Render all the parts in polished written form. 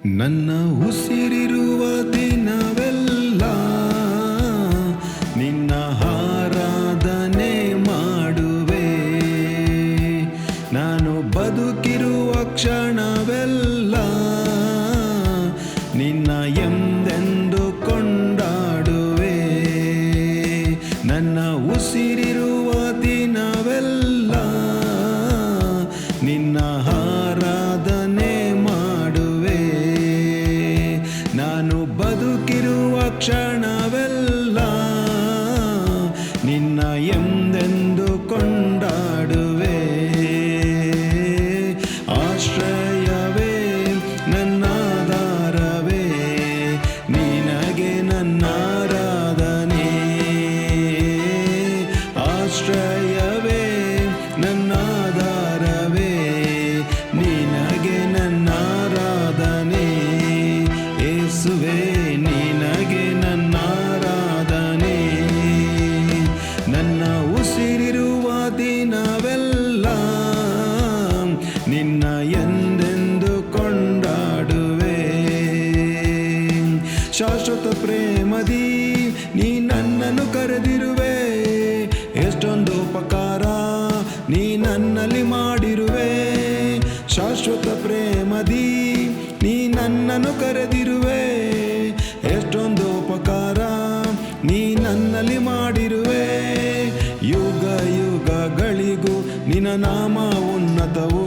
ನನ್ನ ಉಸಿರಿರುವ ದಿನವೆಲ್ಲ ನಿನ್ನ ಆರಾಧನೆ ಮಾಡುವೆ. ನಾನು ಬದುಕಿರುವ ಕ್ಷಣವೆಲ್ಲ ನಿನ್ನ ಎಂದೆಂದು ಕೊಂಡಾಡುವೆ. ನನ್ನ ಉಸಿರಿರುವ ದಿನವೆಲ್ಲ ನಿನ್ನ ಆರಾಧನೆ ಮಾಡುವೆ. ನಾನು ಬದುಕಿರುವ ಕ್ಷಣವೆಲ್ಲ ನಿನ್ನ ಎಂದೆಂದು ಕೊಂಡಾಡುವೆ. ಆಶ್ರಯವೇ ನನ್ನಾಧಾರವೇ, ನಿನಗೆ ನನ್ನ ಆರಾಧನೆ. ಆಶ್ರಯವೇ ನನ್ನಾಧಾರವೇ, ನಿನಗೆ ನನ್ನ ಆರಾಧನೆ. ಯೇಸುವೇ ನಿನಗೆ ನನ್ನ ಆರಾಧನೆ. ನನ್ನ ಉಸಿರಿರುವ ದಿನವೆಲ್ಲ ನಿನ್ನ ಎಂದೆಂದು ಕೊಂಡಾಡುವೆ. ಶಾಶ್ವತ ಪ್ರೇಮದಿ ನೀ ನನ್ನನ್ನು ಕರೆದಿರುವೆ. ಎಷ್ಟೊಂದು ಉಪಕಾರ ನೀ ನನ್ನಲ್ಲಿ ಮಾಡಿರುವೆ. ಶಾಶ್ವತ ಪ್ರೇಮದಿ ನೀ ನನ್ನನ್ನು ಕರೆದಿರುವೆ. ಎಷ್ಟೊಂದು ಉಪಕಾರ ನೀ ನನ್ನಲ್ಲಿ ಮಾಡಿರುವೆ. ಯುಗ ಯುಗಗಳಿಗೂ ನಿನ್ನ ನಾಮ ಉನ್ನತವು.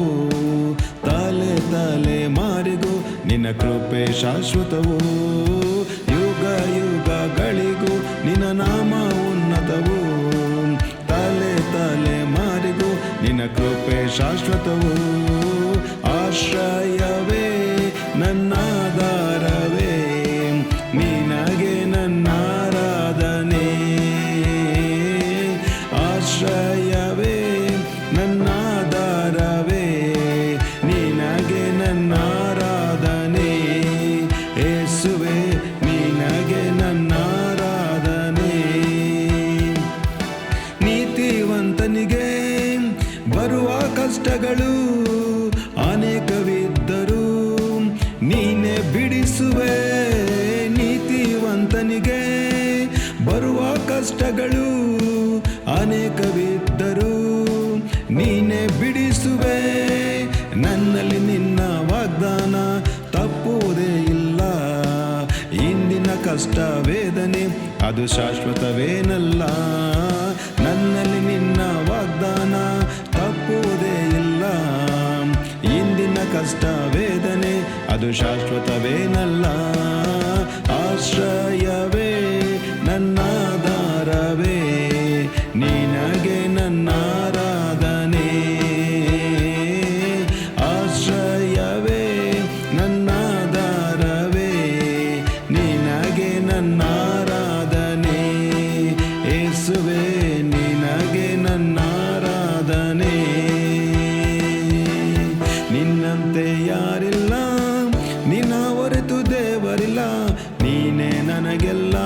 ತಲೆ ತಲೆ ಮಾರಿಗೂ ನಿನ್ನ ಕೃಪೆ ಶಾಶ್ವತವು. ಯುಗ ಯುಗಗಳಿಗೂ ನಿನ್ನ ನಾಮ ಉನ್ನತವು. ತಲೆ ತಲೆ ಮಾರಿಗೂ ನಿನ್ನ ಕೃಪೆ ಶಾಶ್ವತವು. ಆಶ್ರಯವೇ ನನ್ನಾಧಾರವೇ, ನಿನಗೆ ನನ್ನ ಆರಾಧನೆ. ಆಶ್ರಯವೇ ನನ್ನಾಧಾರವೇ, ನಿನಗೆ ನನ್ನ ಆರಾಧನೆ. ಯೇಸುವೇ ನಿನಗೆ ನನ್ನ ಆರಾಧನೆ. ನೀತಿವಂತನಿಗೆ ಬರುವ ಕಷ್ಟಗಳು ಅನೇಕವಿದ್ದರೂ ನೀನೇ ಬಿಡಿಸುವೆ. ನೀತಿವಂತನಿಗೆ ಬರುವ ಕಷ್ಟಗಳು ಅನೇಕವಿದ್ದರೂ ನೀನೇ ಬಿಡಿಸುವೆ. ನನ್ನಲ್ಲಿ ನಿನ್ನ ವಾಗ್ದಾನ ತಪ್ಪುವುದೇ ಇಲ್ಲ. ಇಂದಿನ ಕಷ್ಟ ವೇದನೆ ಅದು ಶಾಶ್ವತವೇನಲ್ಲ. ನನ್ನಲ್ಲಿ ನಿನ್ನ ವಾಗ್ದಾನ ತಪ್ಪುವುದೇ ಇಲ್ಲ. ಇಂದಿನ ಕಷ್ಟ ವೇದನೆ ಅದು ಶಾಶ್ವತವೇನಲ್ಲ. ಆಶ್ರಯವೇ ನನ್ನಾಧಾರವೇ, ನಿನಗೆ ನನ್ನ ಆರಾಧನೆ. ಆಶ್ರಯವೇ ನನ್ನಾಧಾರವೇ, ನಿನಗೆ ನನ್ನ ಆರಾಧನೆ. ಯೇಸುವೇ ನಿನಗೆ ನನ್ನ ಆರಾಧನೆ. ನಿನ್ನಂತೆ ಯಾರಿಲ್ಲ, ನಿನ್ನ ಹೊರತು ದೇವರಿಲ್ಲ. ನೀನೇ ನನಗೆಲ್ಲ,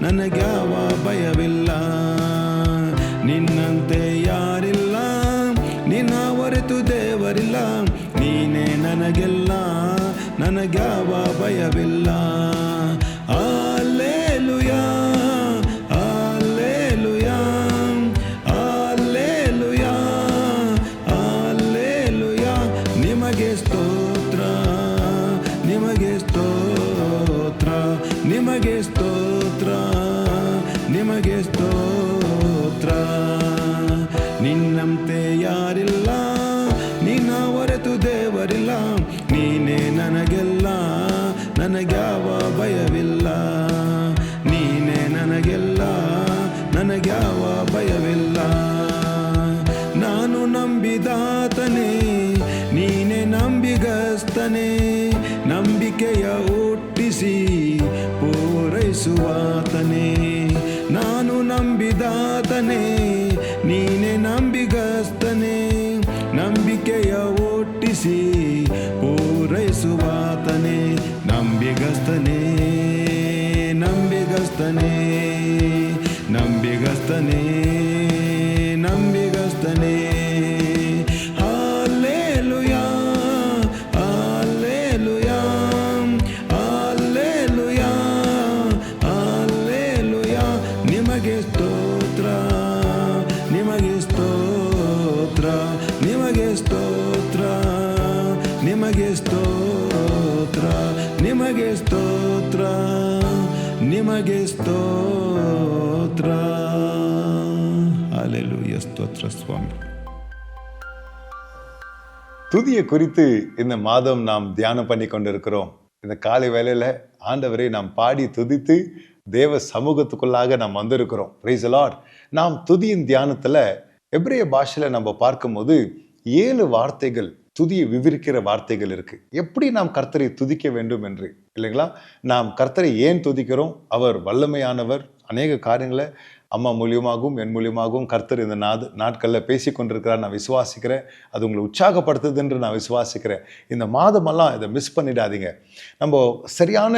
ನನಗ್ಯಾವ ಭಯವಿಲ್ಲ. ನಿನ್ನಂತೆ ಯಾರಿಲ್ಲ, ನಿನ್ನ ಹೊರತು ದೇವರಿಲ್ಲ. ನೀನೇ ನನಗೆಲ್ಲ, ನನಗ್ಯಾವ ಭಯವಿಲ್ಲ. Hallelujah, hallelujah, hallelujah, hallelujah. ನಿಮಗೆ ಸ್ತೋತ್ರ, ನಿಮಗೆ ಸ್ತೋತ್ರ, ನಿಮಗೆ ಸ್ತೋತ್ರ, ನಿಮಗೆ ಸ್ತೋತ್ರ. ನಿನ್ನಂತೆ ಯಾರಿಲ್ಲ, ನಿನ್ನ ಹೊರತು ದೇವರಿಲ್ಲ. ನೀನೇ ನನಗೆಲ್ಲ, ನನಗ್ಯಾವ ಭಯವಿಲ್ಲ. ನೀನೇ ನನಗೆಲ್ಲ, ನನಗ್ಯಾವ ಭಯವಿಲ್ಲ. ನಾನು ನಂಬಿದಾತನೇ, ನೀನೇ ನಂಬಿಗಸ್ತನೇ. ನಂಬಿಕೆಯ ಹುಟ್ಟಿಸಿ ಪೂರೈಸುವಾತನೇ. ನಾನು ನಂಬಿದಾತನೇ, ನೀನೇ ನಂಬಿಗಸ್ತನೇ. ನಂಬಿಕೆಯ ಹುಟ್ಟಿಸಿ ಪೂರೈಸುವಾತನೇ. ನಂಬಿಗಸ್ತನೇ, ನಂಬಿಗಸ್ತನೇ, ನಂಬಿಗಸ್ತನೇ, ನಂಬಿಗಸ್ತನೇ. Hallelujah, hallelujah. ನಿಮಗೆ ಸ್ತೋತ್ರ, ನಿಮಗೆ ಸ್ತೋತ್ರ, ನಿಮಗೆ ಸ್ತೋತ್ರ. ஹல்லேலூயா, ಸ್ತೋತ್ರ சுவாமி. துதியை குறித்து இந்த மாதம் நாம் தியானம் பண்ணி கொண்டிருக்கிறோம். இந்த காலை வேளையில ஆண்டவரை நாம் பாடி துதித்து தேவ சமூகத்துக்குள்ளாக நாம் வந்திருக்கிறோம். Praise the Lord. நாம் துதியின் தியானத்துல எபிரேய பாஷையில நம்ம பார்க்கும்போது 7 வார்த்தைகள், துதியை விவரிக்கிற வார்த்தைகள் இருக்கு. எப்படி நாம் கர்த்தரை துதிக்க வேண்டும் என்று, இல்லைங்களா? நாம் கர்த்தரை ஏன் துதிக்கிறோம்? அவர் வல்லமையானவர். அநேக காரியங்களை அம்மா மூலியமாகவும் என் மூலியமாகவும் கர்த்தர் இந்த நாட்களில் பேசி கொண்டிருக்கிறார். நான் விசுவாசிக்கிறேன். அது உங்களை உற்சாகப்படுத்துது என்று நான் விசுவாசிக்கிறேன். இந்த மாதமெல்லாம் இதை மிஸ் பண்ணிடாதீங்க. நம்ம சரியான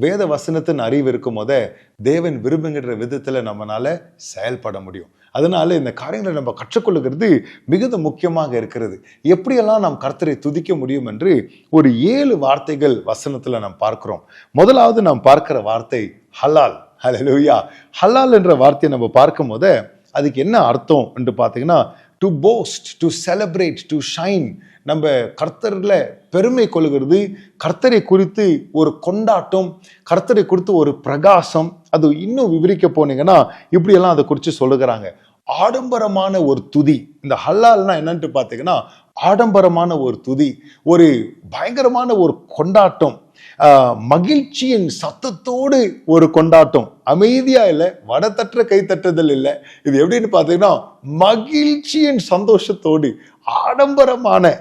வேத வசனத்தின் அறிவு இருக்கும் போதே தேவன் விரும்புகின்ற விதத்தில் நம்மளால செயல்பட முடியும். அதனால இந்த காரியங்களை நம்ம கற்றுக்கொள்ளுகிறது மிகுந்த முக்கியமாக இருக்கிறது. எப்படியெல்லாம் நாம் கர்த்தரை துதிக்க முடியும் என்று ஒரு 7 வார்த்தைகள் வசனத்துல நாம் பார்க்கிறோம். முதலாவது நாம் பார்க்கிற வார்த்தை ஹலால். ஹல்லேலூயா. ஹலால் என்ற வார்த்தையை நம்ம பார்க்கும் போது அதுக்கு என்ன அர்த்தம் என்று பார்த்தீங்கன்னா, to post, to celebrate, to shine. நம்ம கர்த்தர்ல பெருமை கொள்கிறது, கர்த்தரை குறித்து ஒரு கொண்டாட்டம், கர்த்தரை குறித்து ஒரு பிரகாசம். அது இன்னும் விவரிக்க போனீங்கன்னா இப்படியெல்லாம் அதை குறித்து சொல்லுகிறாங்க. ஆடம்பரமான ஒரு துதி. இந்த ஹல்லால்னா என்னன்ட்டு பார்த்தீங்கன்னா, ஆடம்பரமான ஒரு துதி, ஒரு பயங்கரமான ஒரு கொண்டாட்டம், மகிழ்ச்சியின் சத்தத்தோடு ஒரு கொண்டாட்டம். அமைதியா இல்லை, வடத்தற்ற கை தட்டுதல் இல்லை. இது எப்படின்னு பார்த்தீங்கன்னா, மகிழ்ச்சியின் சந்தோஷத்தோடு ஆடம்பரமான,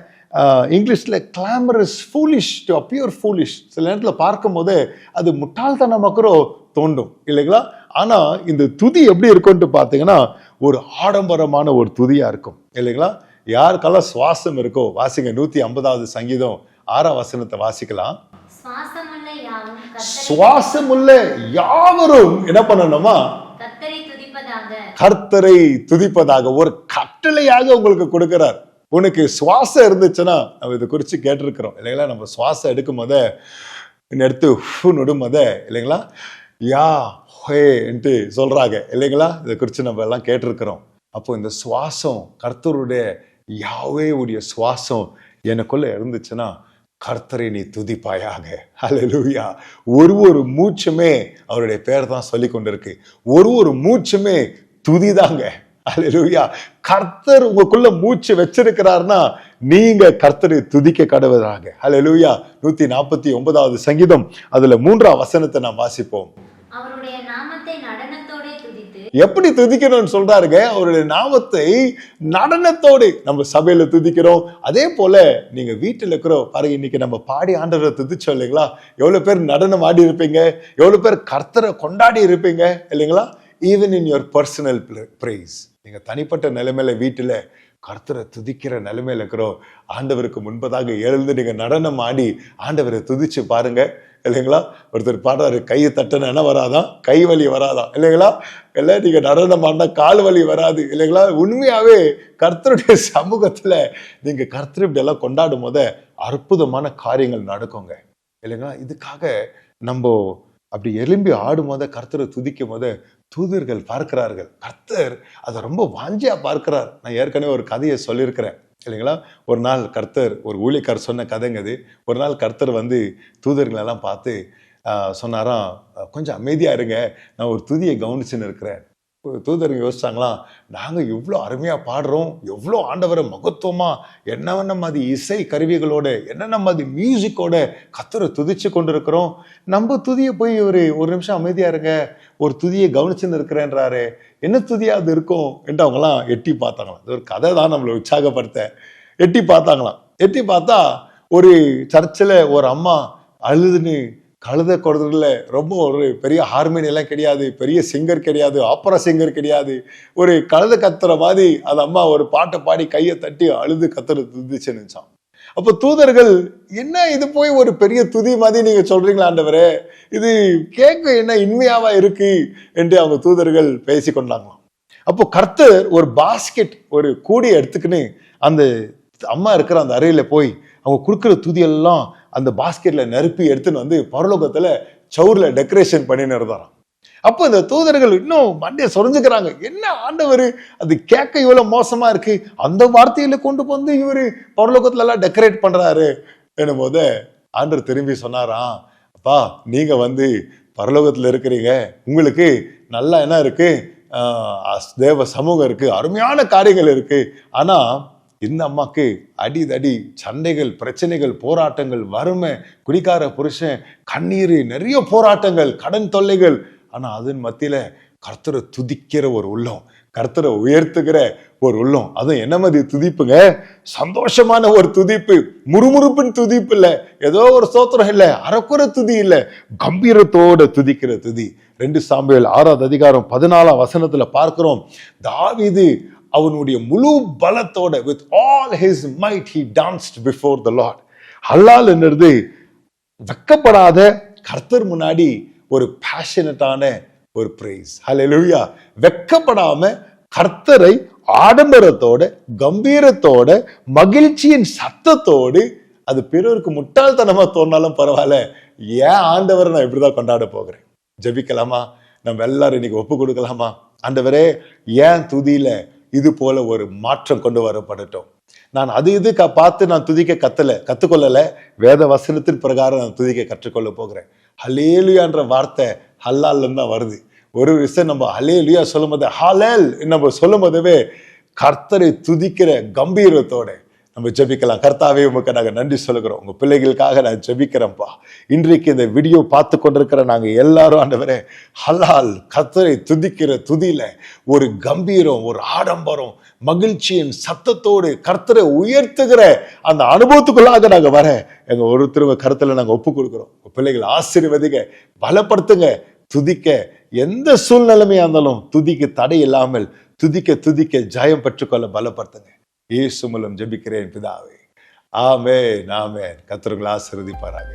இங்கிலீஷ்ல glamorous, foolish, to appear foolish. சில நேரத்தில் பார்க்கும் போதே அது முட்டாள்தனமாக்குற தோண்டும், இல்லைங்களா? ஆனா இந்த துதி எப்படி இருக்கும்னு பார்த்தீங்கன்னா, ஒரு ஆடம்பரமான ஒரு துதியா இருக்கும், இல்லைங்களா? யாருக்கெல்லாம் சுவாசம் இருக்கோ வாசிங்க. 150வது சங்கீதம் 6ஆம் வசனத்தை வாசிக்கலாம். சுவாசமுள்ள யாவரும் என்ன பண்ணணுமா? கர்த்தரை துதிப்பதாக ஒரு கட்டளையாக உங்களுக்கு கொடுக்கிறார். உனக்கு சுவாசம் இருந்துச்சுன்னா, நம்ம இதை குறித்து கேட்டிருக்கிறோம், இல்லைங்களா? நம்ம சுவாசம் எடுக்கும் போத எடுத்து நொடும் போத, இல்லைங்களா, யா ஹேன்ட்டு சொல்றாங்க, இல்லைங்களா? இதை குறித்து நம்ம எல்லாம் கேட்டிருக்கிறோம். அப்போ இந்த சுவாசம், கர்த்தருடைய யாவே உடைய சுவாசம் எனக்குள்ள இருந்துச்சுன்னா, கர்த்தரை நீ துதிப்பாயாக. ஹல்லேலூயா. ஒரு மூச்சுமே அவருடைய பேர் தான் சொல்லி கொண்டிருக்கு. ஒரு மூச்சுமே துதிதாங்க. ஹல்லேலூயா. கர்த்தர் உங்களுக்குள்ள மூச்சு வச்சிருக்கிறார்னா நீங்க கர்த்தரை துதிக்க கடவுளாக. ஹல்லேலூயா. 149வது சங்கீதம் அதுல 3ஆம் வசனத்தை நாம் வாசிப்போம். அவருடைய நாமத்தை நடனத்தோடே துதித்து. எப்படி துதிக்கணும்னு சொல்றாருங்க? அவருடைய நாமத்தை நடனத்தோடு நம்ம சபையில துதிக்கிறோம். அதே போல நீங்க வீட்டுல இருக்கிறோம் பாருங்க, இன்னைக்கு நம்ம பாடி ஆண்டவரை துதிச்சோம், இல்லைங்களா? எவ்வளவு பேர் நடனம் ஆடி இருப்பீங்க, எவ்வளவு பேர் கர்த்தரை கொண்டாடி இருப்பீங்க, இல்லைங்களா? Even in your personal praise, நீங்க தனிப்பட்ட நிலைமையில வீட்டுல கர்த்தரை துதிக்கிற நிலைமையில இருக்கிறோம். ஆண்டவருக்கு முன்பதாக எழுந்து நீங்க நடனம் ஆடி ஆண்டவரை துதிச்சு பாருங்க, இல்லைங்களா? ஒருத்தர் பாடுறாரு, கையை தட்டன என்ன வராதான், கை வலி வராதான், இல்லைங்களா? இல்லை, நீங்க நடனம் ஆடினா கால் வலி வராது, இல்லைங்களா? உண்மையாவே கர்த்தருடைய சமூகத்துல நீங்க கர்த்தர் இப்படி எல்லாம் கொண்டாடும் போத அற்புதமான காரியங்கள் நடக்குங்க, இல்லைங்களா? இதுக்காக நம்ம அப்படி எலும்பி ஆடும் போத கர்த்தரை துதிக்கும் போத தூதர்கள் பார்க்கிறார்கள். கர்த்தர் அதை ரொம்ப வாஞ்சியா பார்க்கிறார். நான் ஏற்கனவே ஒரு கதையை சொல்லியிருக்கிறேன், இல்லைங்களா? ஒரு நாள் கர்த்தர், ஒரு ஊழியக்காரர் சொன்ன கதைங்க அது. ஒரு நாள் கர்த்தர் வந்து தூதர்களெல்லாம் பார்த்து சொன்னாராம், கொஞ்சம் அமைதியா இருங்க, நான் ஒரு துதியை கவனிச்சுன்னு இருக்கிறேன். தூதர்கள் யோசிச்சாங்களாம், நாங்கள் இவ்வளோ அருமையாக பாடுறோம், எவ்வளோ ஆண்டவரை மகத்துவமா என்னென்ன மாதிரி இசை கருவிகளோட, என்னென்ன மாதிரி மியூசிக்கோட கர்த்தரை துதிச்சு கொண்டு இருக்கிறோம். நம்ம துதியை போய் ஒரு நிமிஷம் அமைதியா இருங்க, ஒரு துதியை கவனிச்சுன்னு இருக்கிறேன்றாரு, என்ன துதியா அது இருக்கும் என்று அவங்களாம் எட்டி பார்த்தாங்களாம். இது ஒரு கதை தான் நம்மளை உற்சாகப்படுத்த. எட்டி பார்த்தாங்களாம். எட்டி பார்த்தா ஒரு சர்ச்சில் ஒரு அம்மா அழுதுன்னு, கழுத கொடுறதுல ரொம்ப ஒரு பெரிய ஹார்மோனியெல்லாம் கிடையாது, பெரிய சிங்கர் கிடையாது, ஆப்பரா சிங்கர் கிடையாது, ஒரு கழுத கத்துற மாதிரி அந்த அம்மா ஒரு பாட்டை பாடி கையை தட்டி அழுது கத்துற துதிச்சு நினைச்சான். அப்போ தூதர்கள், என்ன இது போய் ஒரு பெரிய துதி மாதிரி நீங்க சொல்றீங்களா ஆண்டவரே, இது கேட்க என்ன இன்மையாவா இருக்கு என்று அவங்க தூதர்கள் பேசி கொண்டாங்களாம். அப்போ கர்த்தர் ஒரு பாஸ்கெட், ஒரு கூடியை எடுத்துக்கின்னு அந்த அம்மா இருக்கிற அந்த அறையில போய் அவங்க கொடுக்குற துதியெல்லாம் அந்த பாஸ்கெட்ல நெருப்பி எடுத்துன்னு வந்து பரலோகத்துல சவுர்ல டெக்கரேஷன் பண்ணின்னு இருந்தாராம். அப்போ இந்த தூதர்கள் இன்னும் மண்டைய சொரிஞ்சுக்கிறாங்க, என்ன ஆண்டவர் அது கேட்க இவ்வளவு மோசமா இருக்கு, அந்த வார்த்தையில கொண்டு வந்து இவரு பரலோகத்துல எல்லாம் டெக்கரேட் பண்றாரு என்னும் போது ஆண்டவர் திரும்பி சொன்னாராம், அப்பா நீங்க பரலோகத்துல இருக்கிறீங்க, உங்களுக்கு நல்லா என்ன இருக்கு, தேவ சமூகம் இருக்கு, அருமையான காரியங்கள் இருக்கு. ஆனா இந்த அம்மாக்கு அடிதடி, சண்டைகள், பிரச்சனைகள், போராட்டங்கள், வறுமை, குடிக்கார புருஷன், கண்ணீர், நிறைய போராட்டங்கள், கடன் தொல்லைகள். ஆனா அதன் மத்தியில கர்த்தரை துதிக்கிற ஒரு உள்ளம், கர்த்தரை உயர்த்துகிற ஒரு உள்ளம். அதுவும் என்ன மாதிரி துதிப்புங்க, சந்தோஷமான ஒரு துதிப்பு, முறுமுறுப்பின் துதிப்பு இல்ல, ஏதோ ஒரு ஸ்தோத்திரம் இல்ல, அறக்குற துதி இல்ல, கம்பீரத்தோட துதிக்கிற துதி. 2 சாமுவேல் 6:14 பார்க்கிறோம். தாவீது அவனுடைய முழு பலத்தோட, with all his might he danced before the Lord. ஹல்லால் என்னது, வெக்கப்படாத கர்த்தர் முன்னாடி ஒரு பேஷனட்டான ஒரு பிரைஸ். ஹல்லேலூயா. வெக்கப்படாம கர்த்தரை ஆடம்பரத்தோட, கம்பீரத்தோட, மகிழ்ச்சியின் சத்தத்தோடு, அது பிறருக்கு முட்டாள்தனமா தோணாலும் பரவாயில்ல, ஏன் ஆண்டவரை நான் இப்படிதான் கொண்டாட போகிறேன். ஜெபிக்கலாமா? நம்ம எல்லாரும் இன்னைக்கு ஒப்பு கொடுக்கலாமா? ஆண்டவரே, ஏன் துதியில இது போல ஒரு மாற்றம் கொண்டு வரப்படட்டும். நான் இது பார்த்து நான் துதிக்க கத்துக்கொள்ளல, வேத வசனத்தின் பிரகாரம் நான் துதிக்க கற்றுக்கொள்ள போகிறேன். ஹல்லேலூயான்ற வார்த்தை ஹல்லால்ல தான் வருது. ஒரு விஷயம் நம்ம ஹல்லேலூயா சொல்லும் போது, ஹாலேல் நம்ம சொல்லும் போதவே கர்த்தரை துதிக்கிற கம்பீரத்தோட நம்ம ஜெபிக்கலாம். கர்த்தாவே, உமக்கு நாங்க நன்றி சொல்லுகிறோம். உங்க பிள்ளைகளுக்காக நான் ஜெபிக்கிறேன்ப்பா. இன்றைக்கு இந்த வீடியோ பார்த்து கொண்டிருக்கிற நாங்க எல்லாரும் ஆண்டவரே, ஹலால் கர்த்தரை துதிக்கிற துதியில ஒரு கம்பீரம், ஒரு ஆடம்பரம், மகிழ்ச்சியின் சத்தத்தோடு கர்த்தரை உயர்த்துகிற அந்த அனுபவத்துக்குள்ளாக நாங்க வர எங்க ஒருத்தருவ கருத்துல நாங்க ஒப்பு கொடுக்கிறோம். பிள்ளைகள் ஆசீர்வதிங்க, பலப்படுத்துங்க. துதிக்க எந்த சூழ்நிலைமையா இருந்தாலும் துதிக்கு தடை இல்லாமல் துதிக்க துதிக்க ஜெயம் பெற்றுக்கொள்ள பலப்படுத்துங்க. இயேசு மூலம் ஜெபிக்கிறேன் பிதாவே, ஆமென், ஆமென். கர்த்தர் உங்களை ஆசீர்வதிப்பாராக.